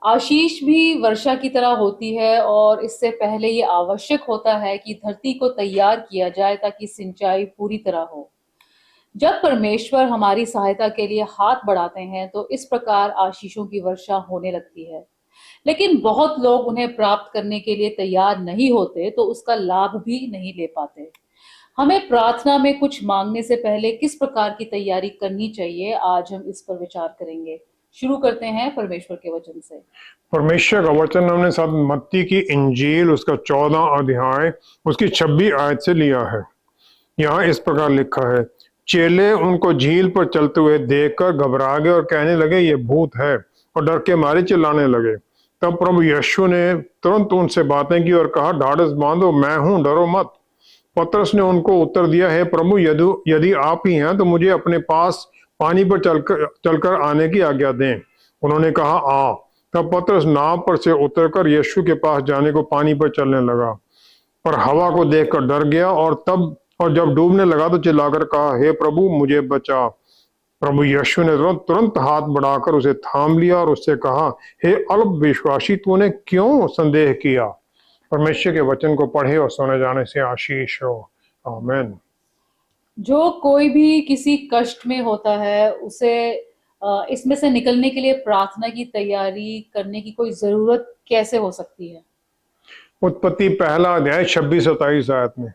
आशीष भी वर्षा की तरह होती है और इससे पहले ये आवश्यक होता है कि धरती को तैयार किया जाए ताकि सिंचाई पूरी तरह हो। जब परमेश्वर हमारी सहायता के लिए हाथ बढ़ाते हैं तो इस प्रकार आशीषों की वर्षा होने लगती है। लेकिन बहुत लोग उन्हें प्राप्त करने के लिए तैयार नहीं होते तो उसका लाभ भी नहीं ले पाते। हमें प्रार्थना में कुछ मांगने से पहले किस प्रकार की तैयारी करनी चाहिए, आज हम इस पर विचार करेंगे। शुरू करते हैं परमेश्वर के वचन से। परमेश्वर का वचन हमने सब मत्ती की इंजील उसका 14 अध्याय उसकी 26 आयत से लिया है। यहाँ इस प्रकार लिखा है, चेले उनको झील पर चलते हुए देखकर घबरा गए और कहने लगे ये भूत है, और डर के मारे चिल्लाने लगे। तब प्रभु यीशु ने तुरंत उनसे बातें की और कहा, ढाढ़स बांधो, मैं हूं, डरो मत। पतरस ने उनको उत्तर दिया, हे प्रभु, यदि यदि आप ही हैं तो मुझे अपने पास पानी पर चलकर आने की आज्ञा दें। उन्होंने कहा, आ। तब पतरस नाव पर से उतरकर यीशु के पास जाने को पानी पर चलने लगा, पर हवा को देखकर डर गया और जब डूबने लगा तो चिल्लाकर कहा, हे प्रभु, मुझे बचा। प्रभु यीशु ने तुरंत हाथ बढ़ाकर उसे थाम लिया और उससे कहा, हे अल्प विश्वासी, तूने क्यों संदेह किया। परमेश्वर के वचन को पढ़े और सुने जाने से आशीष हो। आमीन। जो कोई भी किसी कष्ट में होता है उसे इसमें से निकलने के लिए प्रार्थना की तैयारी करने की कोई जरूरत कैसे हो सकती है? उत्पत्ति पहला अध्याय 26-27 आयत में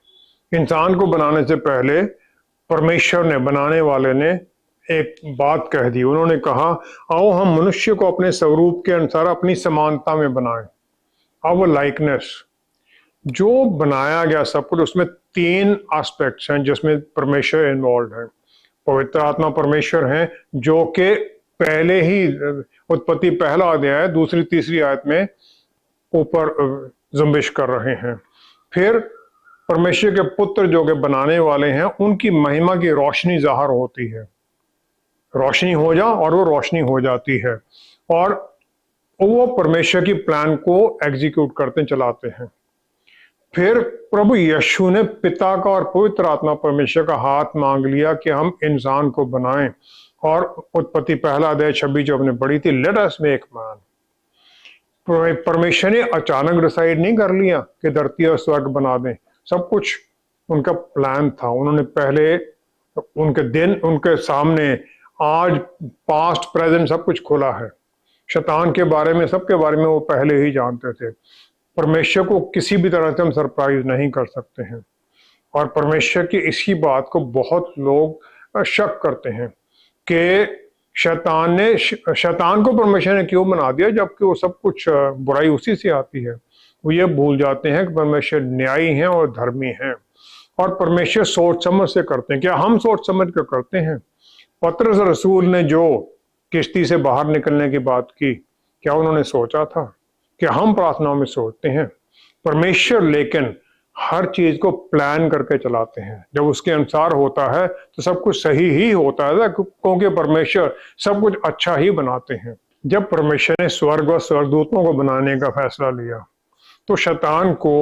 इंसान को बनाने से पहले परमेश्वर ने, बनाने वाले ने एक बात कह दी। उन्होंने कहा, आओ हम मनुष्य को अपने स्वरूप के अनुसार अपनी समानता में बनाएं। Our likeness. जो बनाया गया सब कुछ, उसमें 3 एस्पेक्ट्स हैं जिसमें परमेश्वर इन्वॉल्व है। पवित्र आत्मा परमेश्वर हैं जो कि पहले ही उत्पत्ति पहला अध्याय दूसरी तीसरी आयत में ऊपर जुम्बिश कर रहे हैं। फिर परमेश्वर के पुत्र जो के बनाने वाले हैं, उनकी महिमा की रोशनी जाहिर होती है। रोशनी हो जा और वो रोशनी हो जाती है, और वो परमेश्वर की प्लान को एग्जीक्यूट करते चलाते हैं। फिर प्रभु यीशु ने पिता का और पवित्र आत्मा परमेश्वर का हाथ मांग लिया कि हम इंसान को बनाएं, और उत्पत्ति पहला अध्याय 26 जो हमने पढ़ी थी, लेट अस मेक मैन। परमेश्वर ने अचानक डिसाइड नहीं कर लिया कि धरती और स्वर्ग बना दें। सब कुछ उनका प्लान था। उन्होंने पहले उनके दिन उनके सामने आज पास्ट प्रेजेंट सब कुछ खुला है। शैतान के बारे में, सबके बारे में वो पहले ही जानते थे। परमेश्वर को किसी भी तरह से हम सरप्राइज नहीं कर सकते हैं, और परमेश्वर की इसी बात को बहुत लोग शक करते हैं कि शैतान को परमेश्वर ने क्यों बना दिया, जबकि वो सब कुछ बुराई उसी से आती है। वो ये भूल जाते हैं कि परमेश्वर न्यायी हैं और धर्मी हैं, और परमेश्वर सोच समझ से करते हैं। क्या हम सोच समझ कर करते हैं? पतरस रसूल ने जो किश्ती से बाहर निकलने की बात की, क्या उन्होंने सोचा था? कि हम प्रार्थनाओं में सोचते हैं। परमेश्वर लेकिन हर चीज को प्लान करके चलाते हैं। जब उसके अनुसार होता है तो सब कुछ सही ही होता है, क्योंकि परमेश्वर सब कुछ अच्छा ही बनाते हैं। जब परमेश्वर ने स्वर्ग और स्वर्गदूतों को बनाने का फैसला लिया तो शैतान को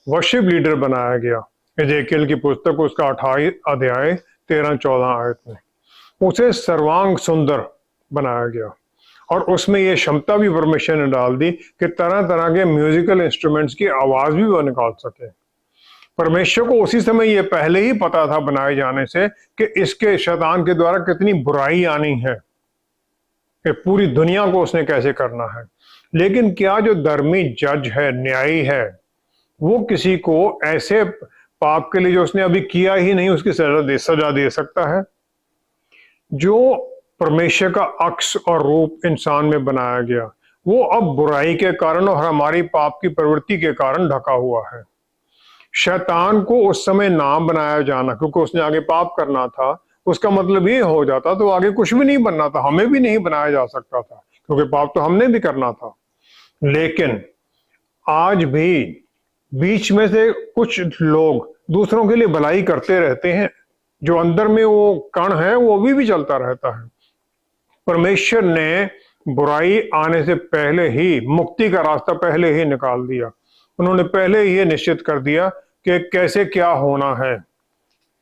वर्शिप लीडर बनाया गया। एजेकियल की पुस्तक उसका 28 अध्याय 13-14 आयत में उसे सर्वांग सुंदर बनाया गया, और उसमें यह क्षमता भी परमेश्वर ने डाल दी कि तरह तरह के म्यूजिकल इंस्ट्रूमेंट्स की आवाज भी वह निकाल सके। परमेश्वर को उसी समय यह पहले ही पता था बनाए जाने से कि इसके शैतान के द्वारा कितनी बुराई आनी है, कि पूरी दुनिया को उसने कैसे करना है। लेकिन क्या जो धर्मी जज है, न्यायी है, वो किसी को ऐसे पाप के लिए जो उसने अभी किया ही नहीं उसकी सजा दे सकता है? जो परमेश्वर का अक्स और रूप इंसान में बनाया गया, वो अब बुराई के कारण और हमारी पाप की प्रवृत्ति के कारण ढका हुआ है। शैतान को उस समय नाम बनाया जाना, क्योंकि उसने आगे पाप करना था, उसका मतलब ये हो जाता तो आगे कुछ भी नहीं बनना था, हमें भी नहीं बनाया जा सकता था, क्योंकि पाप तो हमने भी करना था। लेकिन आज भी बीच में से कुछ लोग दूसरों के लिए भलाई करते रहते हैं, जो अंदर में वो कण है वो भी चलता रहता है। परमेश्वर ने बुराई आने से पहले ही मुक्ति का रास्ता पहले ही निकाल दिया। उन्होंने पहले ही निश्चित कर दिया कि कैसे क्या होना है,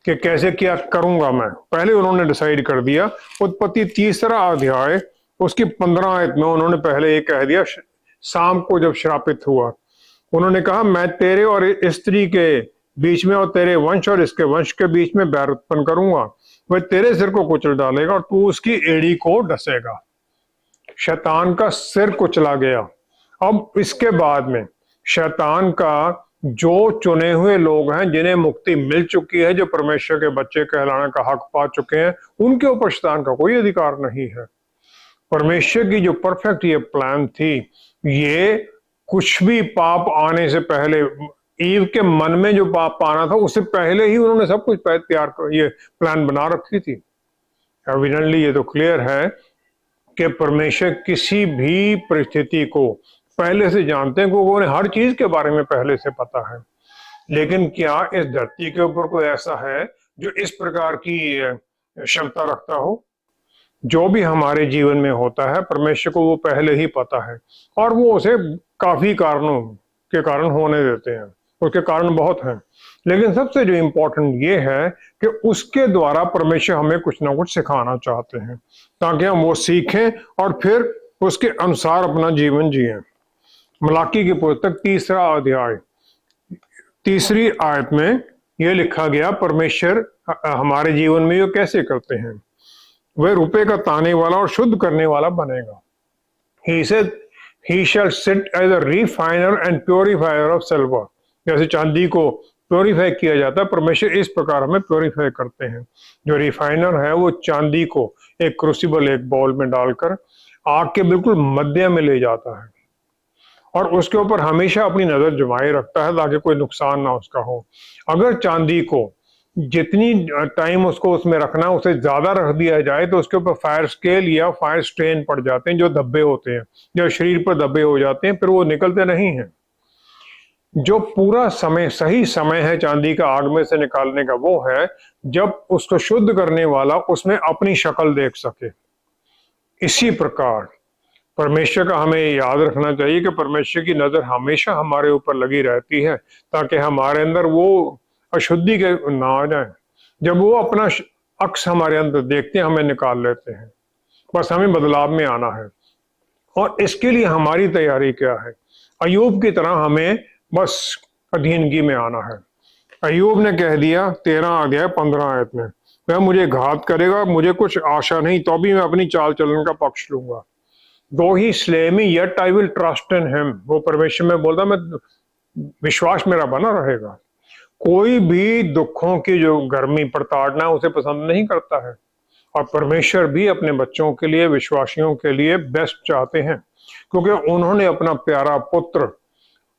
कि कैसे क्या करूंगा मैं, पहले उन्होंने डिसाइड कर दिया। उत्पत्ति 3 अध्याय उसकी 15 आयत में उन्होंने पहले ये कह दिया, शाम को जब श्रापित हुआ, उन्होंने कहा मैं तेरे और स्त्री के बीच में और तेरे वंश और इसके वंश के बीच में बैर उत्पन्न करूंगा, वह तेरे सिर को कुचल डालेगा और तू उसकी एड़ी को डसेगा। शैतान का सिर कुचला गया। अब इसके बाद में शैतान का जो चुने हुए लोग हैं, जिन्हें मुक्ति मिल चुकी है, जो परमेश्वर के बच्चे कहलाने का हक पा चुके हैं, उनके ऊपर शैतान का कोई अधिकार नहीं है। परमेश्वर की जो परफेक्ट ये प्लान थी, ये कुछ भी पाप आने से पहले, ईव के मन में जो पाप आना था उससे पहले ही उन्होंने सब कुछ तैयार कर, ये प्लान बना रखी थी। एविडेंटली ये तो क्लियर है कि परमेश्वर किसी भी परिस्थिति को पहले से जानते हैं, क्योंकि उन्हें हर चीज के बारे में पहले से पता है। लेकिन क्या इस धरती के ऊपर कोई ऐसा है जो इस प्रकार की क्षमता रखता हो? जो भी हमारे जीवन में होता है परमेश्वर को वो पहले ही पता है, और वो उसे काफी कारणों के कारण होने देते हैं। उसके कारण बहुत हैं, लेकिन सबसे जो इम्पोर्टेंट ये है कि उसके द्वारा परमेश्वर हमें कुछ ना कुछ सिखाना चाहते हैं, ताकि हम वो सीखें और फिर उसके अनुसार अपना जीवन जिएं। मलाकी की पुस्तक 3 अध्याय 3 आयत में यह लिखा गया, परमेश्वर हमारे जीवन में ये कैसे करते हैं। वह रुपए का ताने वाला और शुद्ध करने वाला बनेगा। He said, he shall sit as a refiner and purifier of silver। जैसे चांदी को प्योरीफाई किया जाता है, परमेश्वर इस प्रकार हमें प्योरीफाई करते हैं। जो रिफाइनर है वो चांदी को एक क्रूसिबल, एक बाउल में डालकर आग के बिल्कुल मध्य में ले जाता है और उसके ऊपर हमेशा अपनी नजर जमाए रखता है ताकि कोई नुकसान ना उसका हो। अगर चांदी को जितनी टाइम उसको उसमें रखना है उससे ज्यादा रख दिया जाए तो उसके ऊपर फायर स्केल या फायर स्ट्रेन पड़ जाते हैं, जो धब्बे होते हैं, जो शरीर पर धब्बे हो जाते हैं, फिर वो निकलते नहीं हैं। जो पूरा समय, सही समय है चांदी का आग में से निकालने का, वो है जब उसको शुद्ध करने वाला उसमें अपनी शक्ल देख सके। इसी प्रकार परमेश्वर का हमें याद रखना चाहिए कि परमेश्वर की नजर हमेशा हमारे ऊपर लगी रहती है, ताकि हमारे अंदर वो अशुद्धि के ना आ जाए। जब वो अपना अक्स हमारे अंदर देखते हैं, हमें निकाल लेते हैं। बस हमें बदलाव में आना है, और इसके लिए हमारी तैयारी क्या है? अय्यूब की तरह हमें बस अधीनगी में आना है। अय्यूब ने कह दिया 13 अध्याय 15 आयत में, वह मुझे घात करेगा, मुझे कुछ आशा नहीं, तो भी मैं अपनी चाल चलन का पक्ष लूंगा। Though he slay me yet I will trust in him. वो परमेश्वर में बोलता, मैं विश्वास मेरा बना रहेगा। कोई भी दुखों की जो गर्मी प्रताड़ना उसे पसंद नहीं करता है, और परमेश्वर भी अपने बच्चों के लिए, विश्वासियों के लिए बेस्ट चाहते हैं, क्योंकि उन्होंने अपना प्यारा पुत्र,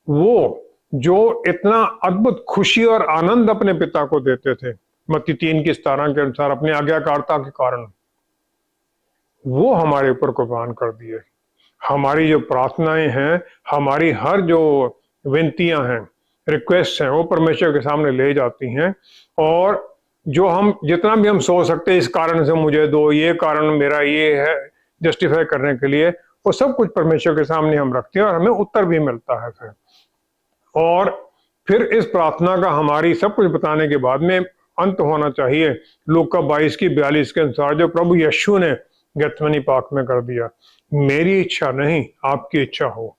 वो जो इतना अद्भुत खुशी और आनंद अपने पिता को देते थे, मत्ती 3:17 के अनुसार, अपनी आज्ञाकारिता के कारण वो हमारे ऊपर कुर्बान कर दिए। हमारी जो प्रार्थनाएं हैं, हमारी हर जो विनतियां हैं, रिक्वेस्ट हैं, वो परमेश्वर के सामने ले जाती हैं, और जो हम जितना भी हम सोच सकते हैं, इस कारण से मुझे दो, ये कारण मेरा ये है, जस्टिफाई करने के लिए, वो सब कुछ परमेश्वर के सामने हम रखते हैं और हमें उत्तर भी मिलता है फिर। और फिर इस प्रार्थना का हमारी सब कुछ बताने के बाद में अंत होना चाहिए लूका 22:42 के अनुसार, जो प्रभु यीशु ने गethsemane पार्क में कर दिया, मेरी इच्छा नहीं आपकी इच्छा हो।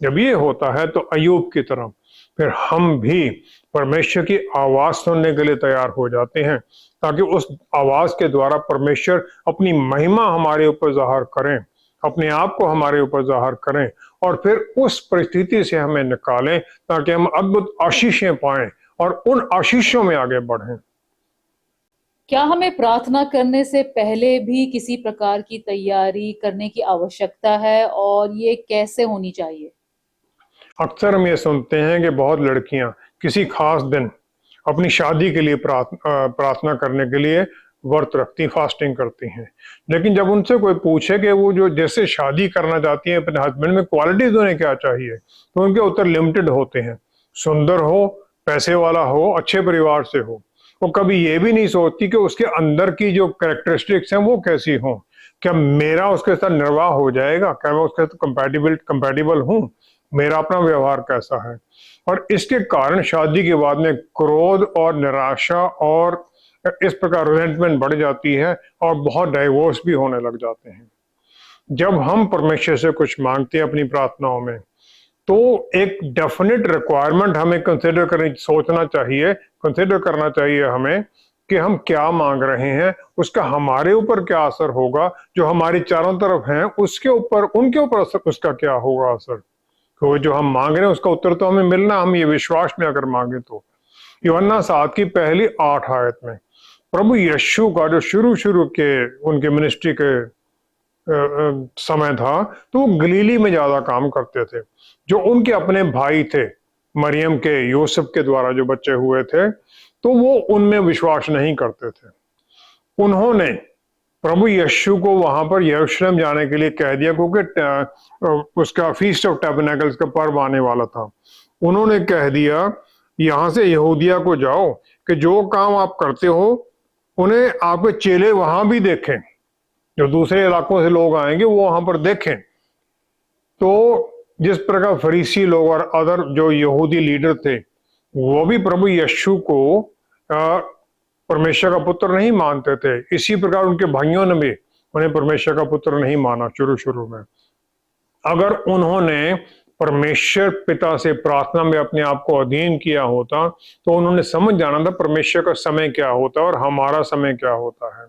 जब ये होता है तो अय्यूब की तरह फिर हम भी परमेश्वर की आवाज सुनने के लिए तैयार हो जाते हैं, ताकि उस आवाज के द्वारा परमेश्वर अपनी महिमा हमारे ऊपर जाहिर करें, अपने आप को हमारे ऊपर जाहिर करें, और फिर उस परिस्थिति से हमें निकालें, ताकि हम अद्भुत आशीषें पाएं और उन आशीषों में आगे बढ़ें। क्या हमें प्रार्थना करने से पहले भी किसी प्रकार की तैयारी करने की आवश्यकता है, और ये कैसे होनी चाहिए? अक्सर हम ये सुनते हैं कि बहुत लड़कियां किसी खास दिन अपनी शादी के लिए प्रार्थना करने के लिए व्रत रखती, फास्टिंग करती हैं, लेकिन जब उनसे कोई पूछे कि वो जो जैसे शादी करना चाहती है अपने हस्बैंड में, क्वालिटीज उन्हें क्या चाहिए, तो उनके उत्तर लिमिटेड होते हैं। सुंदर हो, पैसे वाला हो, अच्छे परिवार से हो। वो कभी ये भी नहीं सोचती कि उसके अंदर की जो कैरेक्टरिस्टिक्स हैं वो कैसी हों। क्या मेरा उसके साथ निर्वाह हो जाएगा? क्या मैं उसके साथ कंपैटिबल हूँ? मेरा अपना व्यवहार कैसा है? और इसके कारण शादी के बाद में क्रोध और निराशा और इस प्रकार रिजेंटमेंट बढ़ जाती है, और बहुत डाइवोर्स भी होने लग जाते हैं। जब हम परमेश्वर से कुछ मांगते हैं अपनी प्रार्थनाओं में, तो एक डेफिनेट रिक्वायरमेंट हमें कंसिडर करना चाहिए हमें कि हम क्या मांग रहे हैं, उसका हमारे ऊपर क्या असर होगा, जो हमारे चारों तरफ हैं उसके ऊपर, उनके ऊपर उसका क्या होगा असर। तो जो हम मांग रहे हैं उसका उत्तर तो हमें मिलना, हम ये विश्वास में अगर मांगे तो। यूहन्ना 7 की पहली 8 आयत में प्रभु यीशु का जो शुरू शुरू के उनके मिनिस्ट्री के समय था, तो वो गलीली में ज्यादा काम करते थे। जो उनके अपने भाई थे मरियम के, यूसुफ के द्वारा जो बच्चे हुए थे, तो वो उनमें विश्वास नहीं करते थे। उन्होंने प्रभु यीशु को वहां पर यरूशलेम जाने के लिए कह दिया, क्योंकि उसका फीस्ट ऑफ टैबरनेकल्स का पर्व आने वाला था। उन्होंने कह दिया यहां से यहूदिया को जाओ कि जो काम आप करते हो उन्हें आपके चेले वहां भी देखें, जो दूसरे इलाकों से लोग आएंगे वो वहां पर देखें। तो जिस प्रकार फरीसी लोग और अदर जो यहूदी लीडर थे वो भी प्रभु यीशु को परमेश्वर का पुत्र नहीं मानते थे, इसी प्रकार उनके भाइयों ने भी उन्हें परमेश्वर का पुत्र नहीं माना शुरू में। अगर उन्होंने परमेश्वर पिता से प्रार्थना में अपने आप को अधीन किया होता तो उन्होंने समझ जाना था परमेश्वर का समय क्या होता है और हमारा समय क्या होता है।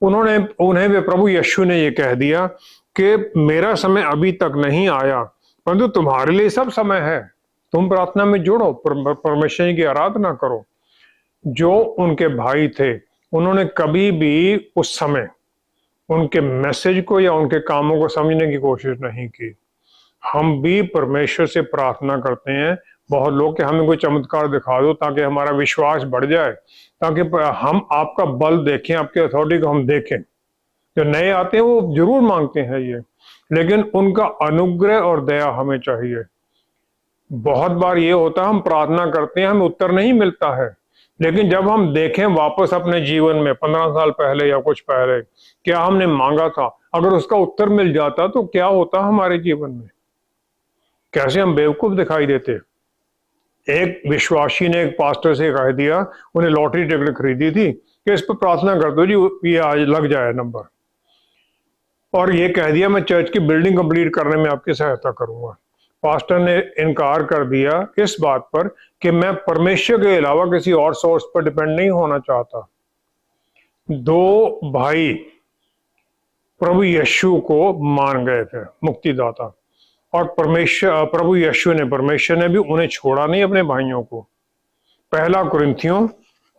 उन्हें भी प्रभु यीशु ने ये कह दिया कि मेरा समय अभी तक नहीं आया, परंतु तुम्हारे लिए सब समय है, तुम प्रार्थना में जुड़ो, परमेश्वर की आराधना करो। जो उनके भाई थे उन्होंने कभी भी उस समय उनके मैसेज को या उनके कामों को समझने की कोशिश नहीं की। हम भी परमेश्वर से प्रार्थना करते हैं बहुत लोग कि हमें कोई चमत्कार दिखा दो ताकि हमारा विश्वास बढ़ जाए, ताकि हम आपका बल देखें, आपकी अथॉरिटी को हम देखें। जो नए आते हैं वो जरूर मांगते हैं ये, लेकिन उनका अनुग्रह और दया हमें चाहिए। बहुत बार ये होता है हम प्रार्थना करते हैं, हमें उत्तर नहीं मिलता है, लेकिन जब हम देखें वापस अपने जीवन में 15 साल पहले या कुछ पहले क्या हमने मांगा था, अगर उसका उत्तर मिल जाता तो क्या होता हमारे जीवन में, कैसे हम बेवकूफ दिखाई देते। एक विश्वासी ने एक पास्टर से कह दिया, उन्हें लॉटरी टिकट खरीदी थी कि इस पर प्रार्थना कर दो जी, ये आज लग जाए नंबर, और ये कह दिया मैं चर्च की बिल्डिंग कंप्लीट करने में आपकी सहायता करूंगा। पास्टर ने इनकार कर दिया इस बात पर कि मैं परमेश्वर के अलावा किसी और सोर्स पर डिपेंड नहीं होना चाहता। दो भाई प्रभु यीशु को मान गए थे मुक्तिदाता, और परमेश्वर ने भी उन्हें छोड़ा नहीं अपने भाइयों को। पहला कुरिन्थियों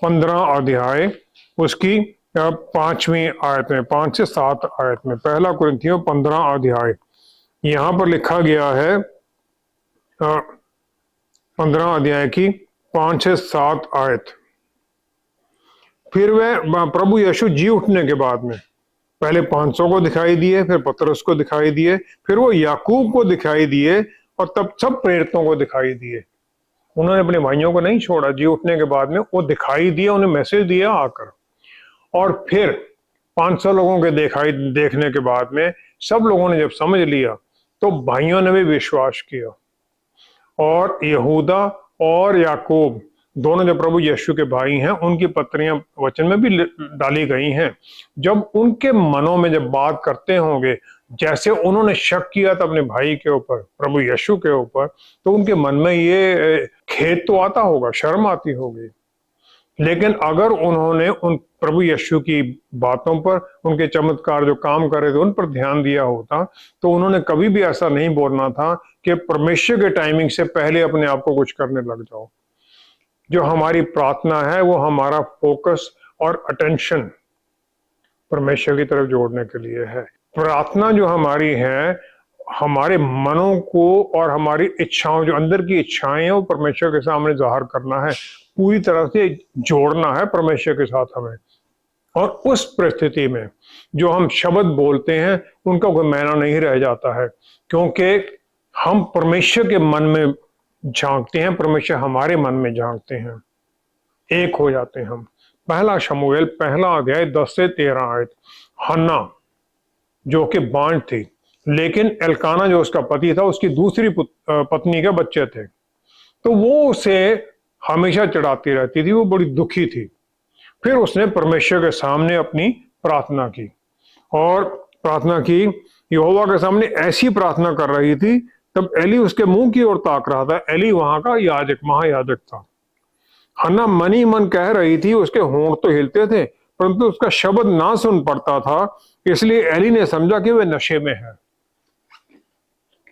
15 अध्याय उसकी 5वीं आयत में, 5 से 7 आयत में, पहला कुरिन्थियों 15 अध्याय यहाँ पर लिखा गया है, 15 अध्याय की 5 से 7 आयत। फिर वह प्रभु यीशु जी उठने के बाद में पहले 500 को दिखाई दिए, फिर पतरस को दिखाई दिए, फिर वो याकूब को दिखाई दिए, और तब सब प्रेरितों को दिखाई दिए। उन्होंने अपने भाइयों को नहीं छोड़ा। जी उठने के बाद में वो दिखाई दिया, उन्हें मैसेज दिया आकर, और फिर 500 लोगों के देखने के बाद में सब लोगों ने जब समझ लिया तो भाइयों ने भी विश्वास किया, और यहूदा और याकूब दोनों जो प्रभु यीशु के भाई हैं उनकी पत्रियां वचन में भी डाली गई हैं। जब उनके मनों में जब बात करते होंगे, जैसे उन्होंने शक किया था अपने भाई के ऊपर, प्रभु यीशु के ऊपर, तो उनके मन में ये खेद तो आता होगा, शर्म आती होगी। लेकिन अगर उन्होंने उन प्रभु यीशु की बातों पर, उनके चमत्कार जो काम कर रहे थे उन पर ध्यान दिया होता, तो उन्होंने कभी भी ऐसा नहीं बोलना था कि परमेश्वर के टाइमिंग से पहले अपने आप को कुछ करने लग जाओ। जो हमारी प्रार्थना है वो हमारा फोकस और अटेंशन परमेश्वर की तरफ जोड़ने के लिए है। प्रार्थना जो हमारी है हमारे मनों को और हमारी इच्छाओं, जो अंदर की इच्छाएं हैं, वो परमेश्वर के सामने जाहिर करना है, पूरी तरह से जोड़ना है परमेश्वर के साथ हमें। और उस परिस्थिति में जो हम शब्द बोलते हैं उनका कोई मायना नहीं रह जाता है, क्योंकि हम परमेश्वर के मन में झांकते हैं, परमेश्वर हमारे मन में झांकते हैं, एक हो जाते हैं हम। पहला शमूएल पहला अध्याय 10 से 13 आयत। हन्ना जो कि बांझ थी, लेकिन एल्काना जो उसका पति था उसकी दूसरी पत्नी के बच्चे थे, तो वो उसे हमेशा चढ़ाती रहती थी, वो बड़ी दुखी थी। फिर उसने परमेश्वर के सामने अपनी प्रार्थना की, और प्रार्थना की यहोवा के सामने ऐसी प्रार्थना कर रही थी, तब एली उसके मुंह की ओर ताक रहा था। एली वहां का याजक, महायाजक था। हन्ना मनी मन कह रही थी, उसके होंठ तो हिलते थे परंतु उसका शब्द ना सुन पड़ता था, इसलिए एली ने समझा कि वह नशे में है।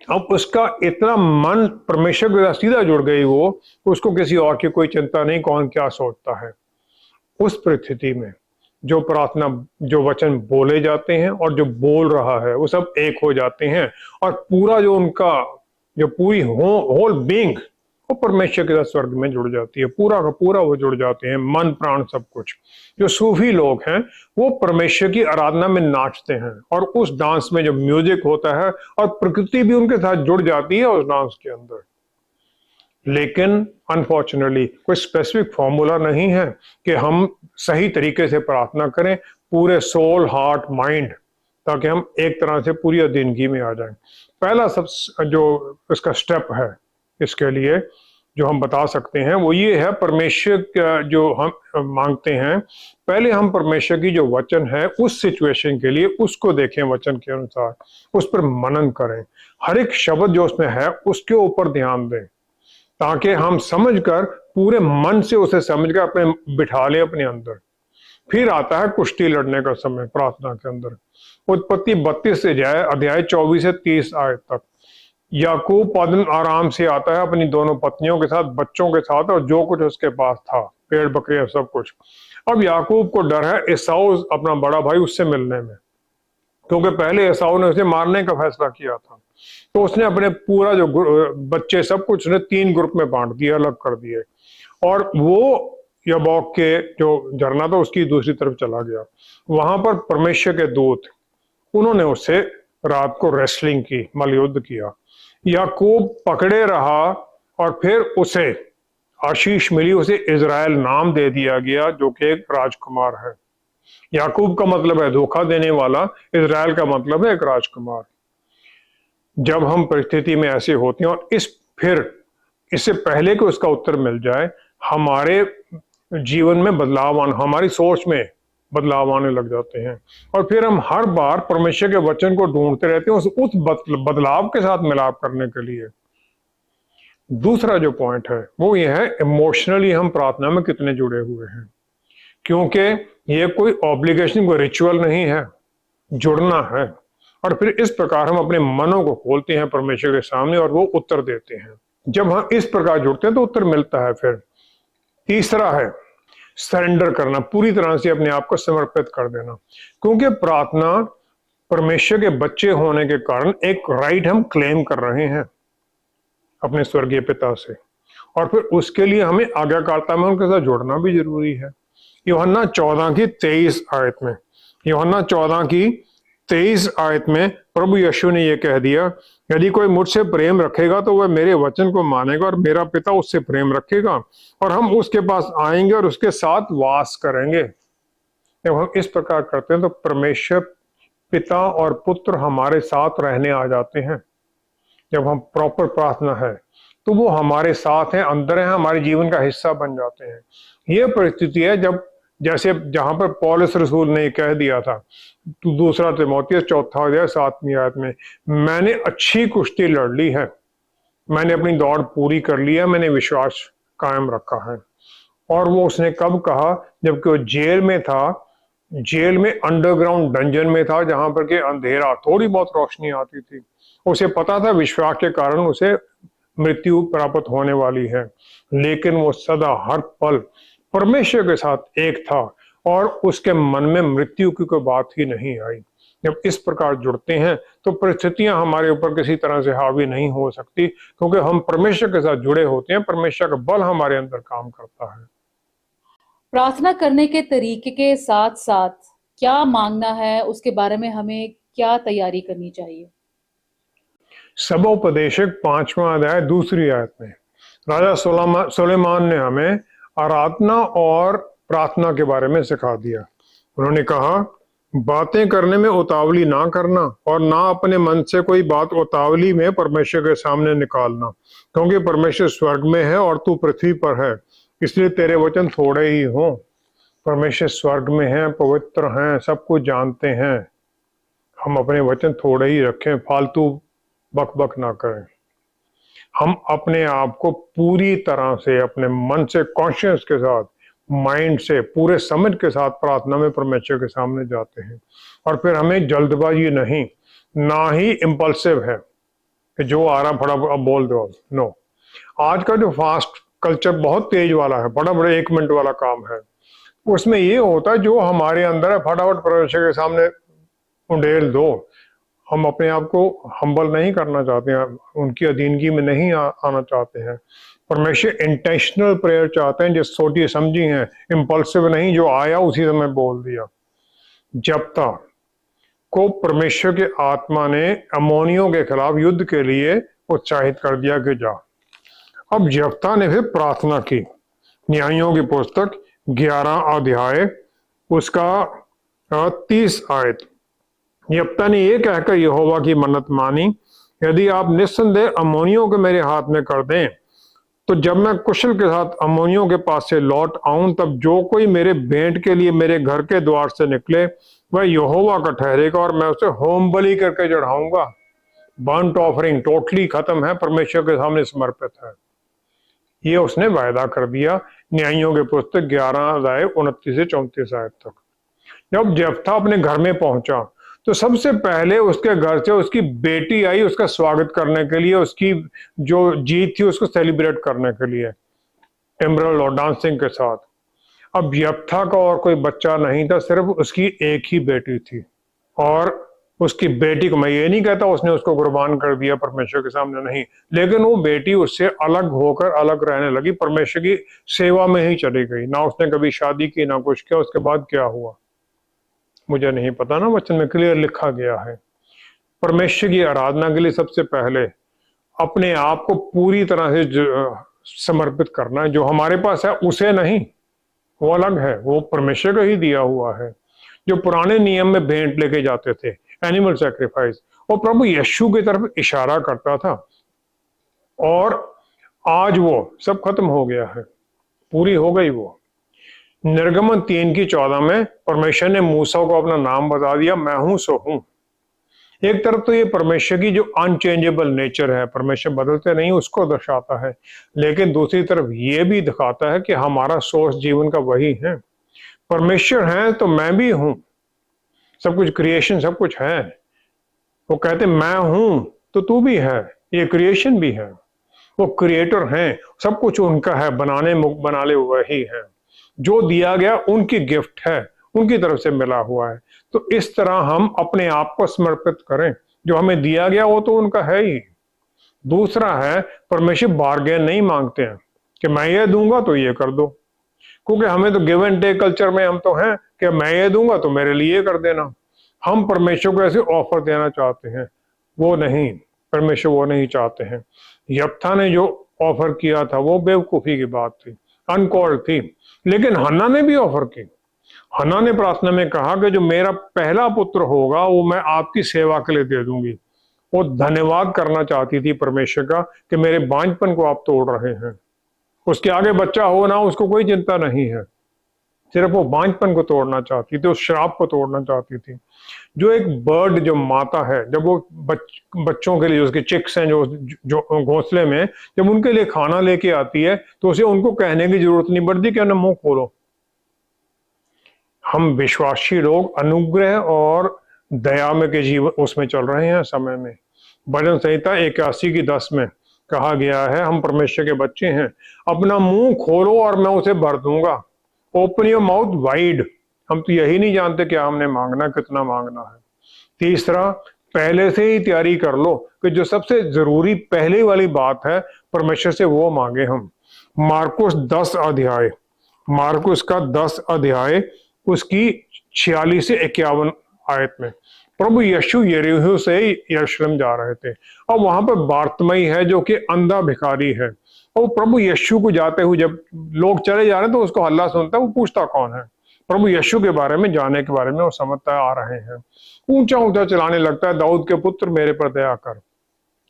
अब उसका इतना मन परमेश्वर के साथ सीधा जुड़ गई वो, उसको किसी और की कोई चिंता नहीं कौन क्या सोचता है। उस परिस्थिति में जो प्रार्थना, जो वचन बोले जाते हैं और जो बोल रहा है, वो सब एक हो जाते हैं और पूरा जो उनका जो पूरी होल बीइंग वो परमेश्वर के साथ स्वर्ग में जुड़ जाती है। पूरा का पूरा वो जुड़ जाते हैं, मन प्राण सब कुछ। जो सूफी लोग हैं वो परमेश्वर की आराधना में नाचते हैं और उस डांस में जो म्यूजिक होता है और प्रकृति भी उनके साथ जुड़ जाती है उस डांस के अंदर। लेकिन अनफॉर्चुनेटली कोई स्पेसिफिक फॉर्मूला नहीं है कि हम सही तरीके से प्रार्थना करें पूरे सोल, हार्ट, माइंड, ताकि हम एक तरह से पूरी अधीनगी में आ जाएं। पहला सब जो इसका स्टेप है इसके लिए जो हम बता सकते हैं वो ये है, परमेश्वर का जो हम मांगते हैं, पहले हम परमेश्वर की जो वचन है उस सिचुएशन के लिए उसको देखें, वचन के अनुसार उस पर मनन करें, हर एक शब्द जो उसमें है उसके ऊपर ध्यान दें, ताकि हम समझकर पूरे मन से उसे समझकर अपने बिठा लें अपने अंदर। फिर आता है कुश्ती लड़ने का समय प्रार्थना के अंदर। उत्पत्ति 32 से जाए अध्याय 24 से 30 आयत तक। याकूब पादन आराम से आता है अपनी दोनों पत्नियों के साथ, बच्चों के साथ और जो कुछ उसके पास था, पेड़ बकरियां सब कुछ। अब याकूब को डर है एसाउ अपना बड़ा भाई उससे मिलने में, क्योंकि पहले एसाउ ने उसे मारने का फैसला किया था। तो उसने अपने पूरा जो बच्चे सब कुछ ने 3 ग्रुप में बांट दिया, अलग कर दिए, और वो यबोक के जो झरना था उसकी दूसरी तरफ चला गया। वहां पर परमेश्वर के दूत उन्होंने उससे रात को रेसलिंग की, मल्लयुद्ध किया। याकूब पकड़े रहा और फिर उसे आशीष मिली, उसे इजराइल नाम दे दिया गया जो कि एक राजकुमार है। याकूब का मतलब है धोखा देने वाला, इजराइल का मतलब है एक राजकुमार। जब हम परिस्थिति में ऐसे होते हैं और फिर इससे पहले कि उसका उत्तर मिल जाए, हमारे जीवन में बदलाव हमारी सोच में बदलाव आने लग जाते हैं और फिर हम हर बार परमेश्वर के वचन को ढूंढते रहते हैं उस बदलाव के साथ मिलाप करने के लिए। दूसरा जो पॉइंट है वो ये है, इमोशनली हम प्रार्थना में कितने जुड़े हुए हैं, क्योंकि ये कोई ऑब्लिगेशन, कोई रिचुअल नहीं है, जुड़ना है। और फिर इस प्रकार हम अपने मनों को खोलते हैं परमेश्वर के सामने और वो उत्तर देते हैं। जब हम इस प्रकार जुड़ते हैं तो उत्तर मिलता है। फिर तीसरा है सरेंडर करना, पूरी तरह से अपने आप को समर्पित कर देना, क्योंकि प्रार्थना परमेश्वर के बच्चे होने के कारण एक राइट हम क्लेम कर रहे हैं अपने स्वर्गीय पिता से, और फिर उसके लिए हमें आज्ञाकारिता में उनके साथ जुड़ना भी जरूरी है। यूहन्ना 14 की 23 आयत में, यूहन्ना 14 की 23 आयत में प्रभु यीशु ने यह कह दिया, यदि कोई मुझसे प्रेम रखेगा तो वह मेरे वचन को मानेगा और मेरा पिता उससे प्रेम रखेगा और हम उसके पास आएंगे और उसके साथ वास करेंगे। जब हम इस प्रकार करते हैं तो परमेश्वर पिता और पुत्र हमारे साथ रहने आ जाते हैं। जब हम प्रॉपर प्रार्थना है तो वो हमारे साथ हैं, अंदर हैं, हमारे जीवन का हिस्सा बन जाते हैं। ये परिस्थिति है जब जैसे जहां पर पौलुस रसूल ने कह दिया था, तो दूसरा तीमुथियुस 4 अध्याय 7वीं आयत में, मैंने अच्छी कुश्ती लड़ ली है, मैंने अपनी दौड़ पूरी कर ली है, मैंने विश्वास कायम रखा है। और वो उसने कब कहा? जबकि वो जेल में था, जेल में अंडरग्राउंड डंजन में था, जहां पर के अंधेरा, थोड़ी बहुत रोशनी आती थी। उसे पता था विश्वास के कारण उसे मृत्यु प्राप्त होने वाली है, लेकिन वो सदा हर पल परमेश्वर के साथ एक था और उसके मन में मृत्यु की कोई बात ही नहीं आई। जब इस प्रकार जुड़ते हैं तो परिस्थितियां हमारे ऊपर किसी तरह से हावी नहीं हो सकती, क्योंकि हम परमेश्वर के साथ जुड़े होते हैं, परमेश्वर का बल हमारे अंदर काम करता है। प्रार्थना करने के तरीके के साथ साथ क्या मांगना है उसके बारे में हमें क्या तैयारी करनी चाहिए? सबोपदेशक 5वां अध्याय 2 आयत में राजा सुलेमान ने हमें आराधना और प्रार्थना के बारे में सिखा दिया। उन्होंने कहा, बातें करने में उतावली ना करना और ना अपने मन से कोई बात उतावली में परमेश्वर के सामने निकालना, क्योंकि परमेश्वर स्वर्ग में है और तू पृथ्वी पर है, इसलिए तेरे वचन थोड़े ही हों। परमेश्वर स्वर्ग में है, पवित्र हैं, सब कुछ जानते हैं, हम अपने वचन थोड़े ही रखें, फालतू बक बक ना करें। हम अपने आप को पूरी तरह से अपने मन से, कॉन्शियस के साथ, माइंड से, पूरे समझ के साथ प्रार्थना में परमेश्वर के सामने जाते हैं। और फिर हमें जल्दबाजी नहीं, ना ही इम्पल्सिव है कि जो आ रहा फटाफट अब बोल दो। नो, आज का जो फास्ट कल्चर बहुत तेज वाला है, बड़ा बड़ा 1 मिनट वाला काम है, उसमें ये होता है जो हमारे अंदर है फटाफट परमेश्वर के सामने उंडेल दो। हम अपने आप को हम्बल नहीं करना चाहते हैं, उनकी अधीनगी में नहीं आना चाहते हैं। परमेश्वर इंटेंशनल प्रेयर चाहते हैं, जो सोची समझी है, इम्पल्सिव नहीं, जो आया उसी समय बोल दिया। जप्ता को परमेश्वर के आत्मा ने अमोनियों के खिलाफ युद्ध के लिए उत्साहित कर दिया कि जा। अब जप्ता ने फिर प्रार्थना की। न्यायों की पुस्तक 11 अध्याय उसका 30 आयत। यप्ता ने यह कहकर यहोवा की मन्नत मानी, यदि आप निस्संदेह अम्मोनियों को मेरे हाथ में कर दें, तो जब मैं कुशल के साथ अम्मोनियों के पास से लौट आऊं, तब जो कोई मेरे भेंट के लिए मेरे घर के द्वार से निकले वह यहोवा का ठहरेगा, और मैं उसे होम बलि करके चढ़ाऊंगा। बर्न्ट ऑफरिंग टोटली खत्म है, परमेश्वर के सामने समर्पित है। ये उसने वायदा कर दिया। न्यायों के पुस्तक 11 अध्याय 29 से 34 आयत तक। जब जेफ्था अपने घर में पहुंचा तो सबसे पहले उसके घर से उसकी बेटी आई उसका स्वागत करने के लिए, उसकी जो जीत थी उसको सेलिब्रेट करने के लिए, टिम्ब्रल और डांसिंग के साथ। अब यफ्था का और कोई बच्चा नहीं था, सिर्फ उसकी एक ही बेटी थी, और उसकी बेटी को, मैं ये नहीं कहता उसने उसको कुर्बान कर दिया परमेश्वर के सामने, नहीं, लेकिन वो बेटी उससे अलग होकर अलग रहने लगी, परमेश्वर की सेवा में ही चली गई। ना उसने कभी शादी की, ना कुछ किया। उसके बाद क्या हुआ मुझे नहीं पता, ना वचन में क्लियर लिखा गया है। परमेश्वर की आराधना के लिए सबसे पहले अपने आप को पूरी तरह से समर्पित करना है। जो हमारे पास है उसे नहीं, वो अलग है, वो परमेश्वर का ही दिया हुआ है। जो पुराने नियम में भेंट लेके जाते थे, एनिमल सैक्रिफाइस, और प्रभु यीशु की तरफ इशारा करता था, और आज वो सब खत्म हो गया है, पूरी हो गई वो। निर्गमन 3:14 में परमेश्वर ने मूसा को अपना नाम बता दिया, मैं हूं सो हूं। एक तरफ तो ये परमेश्वर की जो अनचेंजेबल नेचर है, परमेश्वर बदलते नहीं, उसको दर्शाता है, लेकिन दूसरी तरफ ये भी दिखाता है कि हमारा सोर्स जीवन का वही है। परमेश्वर है तो मैं भी हूं, सब कुछ क्रिएशन, सब कुछ है। वो कहते मैं हूं तो तू भी है, ये क्रिएशन भी है। वो क्रिएटर हैं, सब कुछ उनका है, बनाने वही है। जो दिया गया उनकी गिफ्ट है, उनकी तरफ से मिला हुआ है। तो इस तरह हम अपने आप को समर्पित करें, जो हमें दिया गया वो तो उनका है ही। दूसरा है, परमेश्वर बार्गेन नहीं मांगते हैं कि मैं ये दूंगा तो ये कर दो, क्योंकि हमें तो गिव एंड टेक कल्चर में हम तो हैं कि मैं ये दूंगा तो मेरे लिए कर देना। हम परमेश्वर को ऐसे ऑफर देना चाहते हैं, वो नहीं, परमेश्वर वो नहीं चाहते हैं। यफ्था ने जो ऑफर किया था वो बेवकूफी की बात थी, अनकॉल्ड थी, लेकिन हन्ना ने भी ऑफर की। हन्ना ने प्रार्थना में कहा कि जो मेरा पहला पुत्र होगा वो मैं आपकी सेवा के लिए दे दूंगी। वो धन्यवाद करना चाहती थी परमेश्वर का कि मेरे बांझपन को आप तोड़ रहे हैं। उसके आगे बच्चा हो ना, उसको कोई चिंता नहीं है, सिर्फ वो बांझपन को तोड़ना चाहती थी, उस श्राप को तोड़ना चाहती थी। जो एक बर्ड, जो माता है, जब वो बच्चों के लिए, उसके चिक्स हैं जो घोंसले में, जब उनके लिए खाना लेके आती है तो उसे उनको कहने की जरूरत नहीं पड़ती कि ना मुंह खोलो। हम विश्वासी लोग अनुग्रह और दया में के जीवन उसमें चल रहे हैं समय में। भजन संहिता 81:10 में कहा गया है, हम परमेश्वर के बच्चे हैं, अपना मुंह खोलो और मैं उसे भर दूंगा। Open your mouth wide. हम तो यही नहीं जानते क्या हमने मांगना, कितना मांगना है। तीसरा, पहले से ही तैयारी कर लो कि जो सबसे जरूरी पहले वाली बात है परमेश्वर से वो मांगे हम। मार्कुस 10 अध्याय, मार्कुस का 10 अध्याय उसकी 46 से 51 आयत में प्रभु यीशु यरीहो से यरूशलेम जा रहे थे, और वहां पर बारतमई है जो कि अंधा भिखारी है। और प्रभु यीशु को जाते हुए जब लोग चले जा रहे हैं तो उसको हल्ला सुनता है, वो पूछता कौन है। प्रभु यीशु के बारे में, जाने के बारे में वो समझता आ रहे हैं। ऊंचा ऊंचा चलाने लगता है, दाऊद के पुत्र मेरे पर दया कर।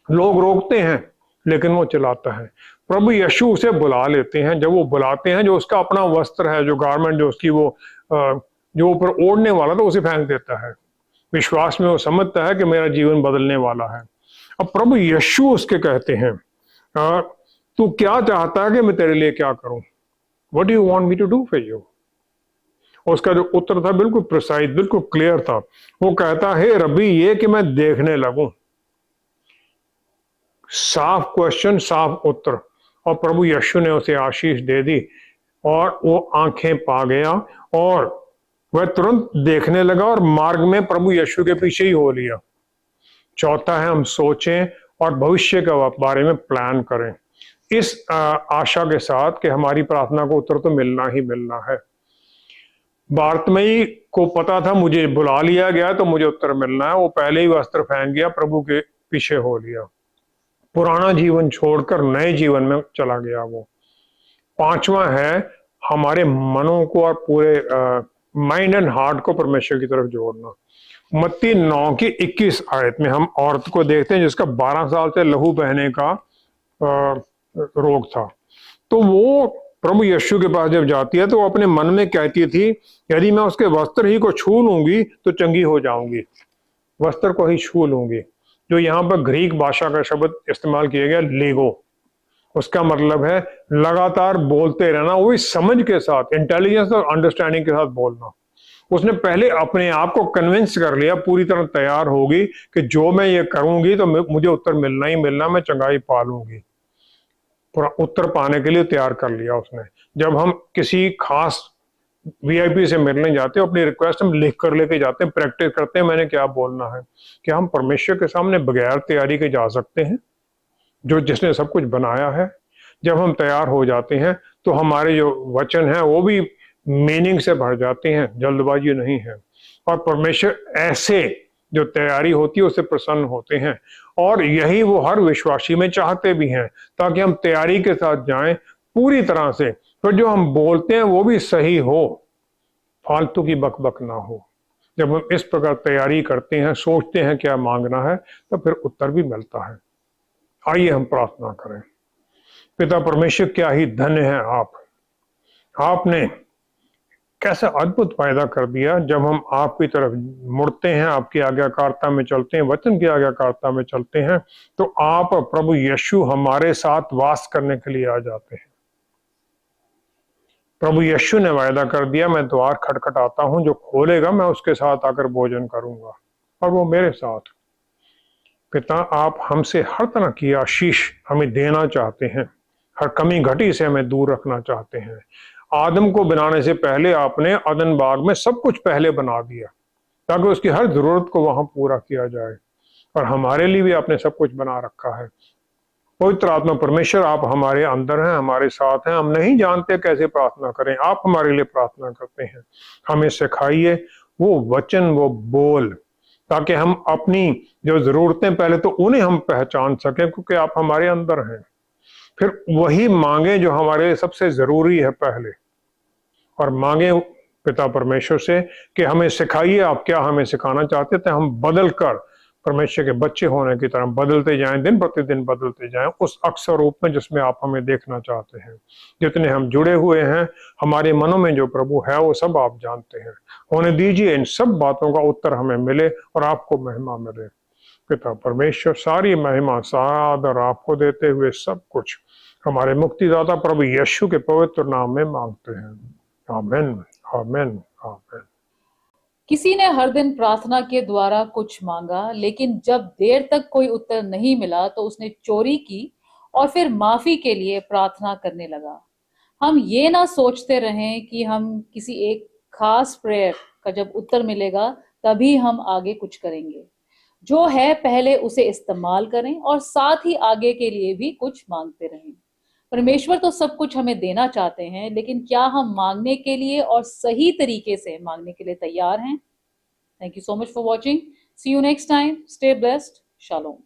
लोग रोकते हैं लेकिन वो चलाता है। प्रभु यीशु उसे बुला लेते हैं। जब वो बुलाते हैं, जो उसका अपना वस्त्र है, जो गारमेंट, जो उसकी वो जो ऊपर ओढ़ने वाला था, उसे फेंक देता है। विश्वास में वो समझता है कि मेरा जीवन बदलने वाला है। अब प्रभु यीशु उसके कहते हैं, तू क्या चाहता है कि मैं तेरे लिए क्या करूं? What do you want me to do for you? उसका जो उत्तर था बिल्कुल प्रिसाइज, बिल्कुल क्लियर था। वो कहता है, रब्बी ये कि मैं देखने लगूं। साफ क्वेश्चन, साफ उत्तर। और प्रभु यीशु ने उसे आशीष दे दी और वो आंखें पा गया और वह तुरंत देखने लगा और मार्ग में प्रभु यीशु के पीछे ही हो लिया। चौथा है, हम सोचें और भविष्य के बारे में प्लान करें, इस आशा के साथ कि हमारी प्रार्थना को उत्तर तो मिलना ही मिलना है। बारतमई को पता था मुझे बुला लिया गया तो मुझे उत्तर मिलना है। वो पहले ही वस्त्र फेंक गया, प्रभु के पीछे हो लिया, पुराना जीवन छोड़कर नए जीवन में चला गया वो। पांचवा है, हमारे मनों को और पूरे माइंड एंड हार्ट को परमेश्वर की तरफ जोड़ना। मत्ती 9 की 21 आयत में हम औरत को देखते हैं जिसका 12 साल से लहू बहने का रोग था। तो वो प्रभु यीशु के पास जब जाती है तो वो अपने मन में कहती थी, यदि मैं उसके वस्त्र ही को छू लूंगी तो चंगी हो जाऊंगी, वस्त्र को ही छू लूंगी। जो यहाँ पर ग्रीक भाषा का शब्द इस्तेमाल किया गया लेगो, उसका मतलब है लगातार बोलते रहना, वो भी समझ के साथ, इंटेलिजेंस और अंडरस्टैंडिंग के साथ बोलना। उसने पहले अपने आप को कन्विंस कर लिया, पूरी तरह तैयार होगी कि जो मैं ये करूंगी तो मुझे उत्तर मिलना ही मिलना, मैं चंगाई पा लूंगी। पूरा उत्तर पाने के लिए तैयार कर लिया उसने। जब हम किसी खास वीआईपी से मिलने जाते हैं, अपनी रिक्वेस्ट हम लिख कर लेके जाते हैं, प्रैक्टिस करते हैं मैंने क्या बोलना है। क्या हम परमेश्वर के सामने बगैर तैयारी के जा सकते हैं, जो जिसने सब कुछ बनाया है? जब हम तैयार हो जाते हैं तो हमारे जो वचन हैं वो भी मीनिंग से भर जाते हैं, जल्दबाजी नहीं है। और परमेश्वर ऐसे जो तैयारी होती है उससे प्रसन्न होते हैं, और यही वो हर विश्वासी में चाहते भी हैं, ताकि हम तैयारी के साथ जाएं पूरी तरह से, फिर जो हम बोलते हैं वो भी सही हो, फालतू की बकबक ना हो। जब हम इस प्रकार तैयारी करते हैं, सोचते हैं क्या मांगना है, तो फिर उत्तर भी मिलता है। आइए हम प्रार्थना करें। पिता परमेश्वर, क्या ही धन्य है आपने कैसा अद्भुत फायदा कर दिया। जब हम आपकी तरफ मुड़ते हैं, आपकी आज्ञाकारिता में चलते हैं, वचन की आज्ञाकारिता में चलते हैं, तो आप प्रभु यीशु हमारे साथ वास करने के लिए आ जाते हैं। प्रभु यीशु ने वायदा कर दिया, मैं द्वार खटखटाता हूं, जो खोलेगा मैं उसके साथ आकर भोजन करूंगा और वो मेरे साथ। पिता, आप हमसे हर तरह की आशीष हमें देना चाहते हैं, हर कमी घटी से हमें दूर रखना चाहते हैं। आदम को बनाने से पहले आपने अदन बाग में सब कुछ पहले बना दिया, ताकि उसकी हर जरूरत को वहां पूरा किया जाए, और हमारे लिए भी आपने सब कुछ बना रखा है। पवित्र आत्मा परमेश्वर, आप हमारे अंदर हैं, हमारे साथ हैं। हम नहीं जानते कैसे प्रार्थना करें, आप हमारे लिए प्रार्थना करते हैं। हमें सिखाइए वो वचन, वो बोल, ताकि हम अपनी जो जरूरतें पहले तो उन्हें हम पहचान सकें, क्योंकि आप हमारे अंदर हैं। फिर वही मांगे जो हमारे लिए सबसे जरूरी है पहले, और मांगे पिता परमेश्वर से कि हमें सिखाइए आप क्या हमें सिखाना चाहते थे। हम बदल कर परमेश्वर के बच्चे होने की तरह बदलते जाएं, दिन प्रतिदिन बदलते जाएं उस अक्षर रूप में जिसमें आप हमें देखना चाहते हैं। जितने हम जुड़े हुए हैं, हमारे मनों में जो प्रभु है वो सब आप जानते हैं। होने दीजिए इन सब बातों का उत्तर हमें मिले और आपको महिमा मिले। पिता परमेश्वर, सारी महिमा सारा आदर आपको देते हुए सब कुछ हमारे मुक्तिदाता प्रभु यीशु के पवित्र नाम में मांगते हैं। आमीन, आमीन, आमीन। किसी ने हर दिन प्रार्थना के द्वारा कुछ मांगा, लेकिन जब देर तक कोई उत्तर नहीं मिला तो उसने चोरी की और फिर माफी के लिए प्रार्थना करने लगा। हम ये ना सोचते रहें कि हम किसी एक खास प्रेयर का जब उत्तर मिलेगा तभी हम आगे कुछ करेंगे। जो है पहले उसे इस्तेमाल करें और साथ ही आगे के लिए भी कुछ मांगते रहें। परमेश्वर तो सब कुछ हमें देना चाहते हैं, लेकिन क्या हम मांगने के लिए और सही तरीके से मांगने के लिए तैयार हैं? Thank you so much for watching. See you next time. Stay blessed. Shalom.